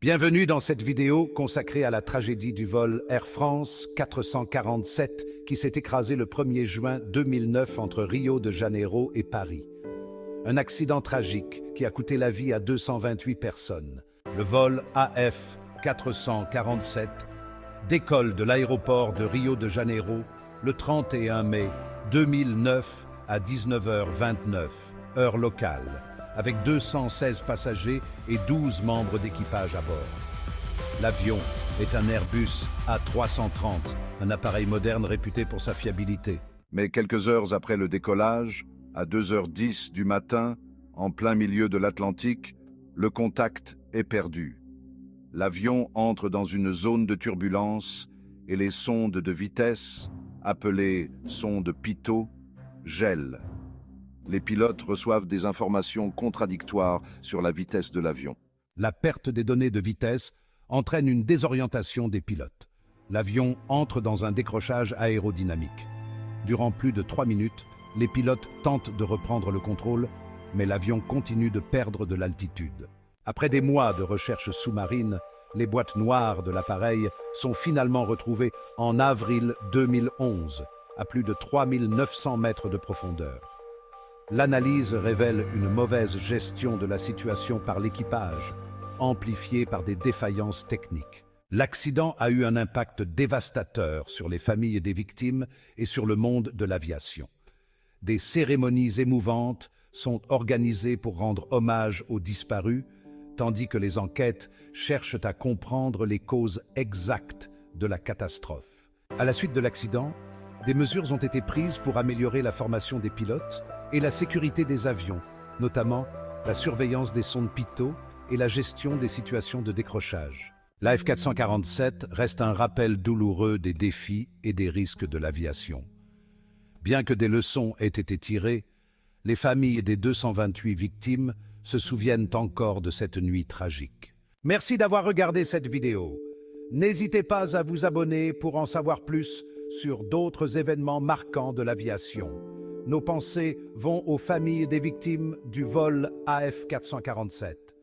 Bienvenue dans cette vidéo consacrée à la tragédie du vol Air France 447 qui s'est écrasé le 1er juin 2009 entre Rio de Janeiro et Paris. Un accident tragique qui a coûté la vie à 228 personnes. Le vol AF 447 décolle de l'aéroport de Rio de Janeiro le 31 mai 2009 à 19h29, heure locale, avec 216 passagers et 12 membres d'équipage à bord. L'avion est un Airbus A330, un appareil moderne réputé pour sa fiabilité. Mais quelques heures après le décollage, à 2h10 du matin, en plein milieu de l'Atlantique, le contact est perdu. L'avion entre dans une zone de turbulence et les sondes de vitesse, appelées sondes Pitot, gèlent. Les pilotes reçoivent des informations contradictoires sur la vitesse de l'avion. La perte des données de vitesse entraîne une désorientation des pilotes. L'avion entre dans un décrochage aérodynamique. Durant plus de 3 minutes, les pilotes tentent de reprendre le contrôle, mais l'avion continue de perdre de l'altitude. Après des mois de recherche sous-marine, les boîtes noires de l'appareil sont finalement retrouvées en avril 2011, à plus de 3900 mètres de profondeur. L'analyse révèle une mauvaise gestion de la situation par l'équipage, amplifiée par des défaillances techniques. L'accident a eu un impact dévastateur sur les familles des victimes et sur le monde de l'aviation. Des cérémonies émouvantes sont organisées pour rendre hommage aux disparus, tandis que les enquêtes cherchent à comprendre les causes exactes de la catastrophe. À la suite de l'accident, des mesures ont été prises pour améliorer la formation des pilotes et la sécurité des avions, notamment la surveillance des sondes Pitot et la gestion des situations de décrochage. L'AF 447 reste un rappel douloureux des défis et des risques de l'aviation. Bien que des leçons aient été tirées, les familles des 228 victimes se souviennent encore de cette nuit tragique. Merci d'avoir regardé cette vidéo. N'hésitez pas à vous abonner pour en savoir plus sur d'autres événements marquants de l'aviation. Nos pensées vont aux familles des victimes du vol AF 447.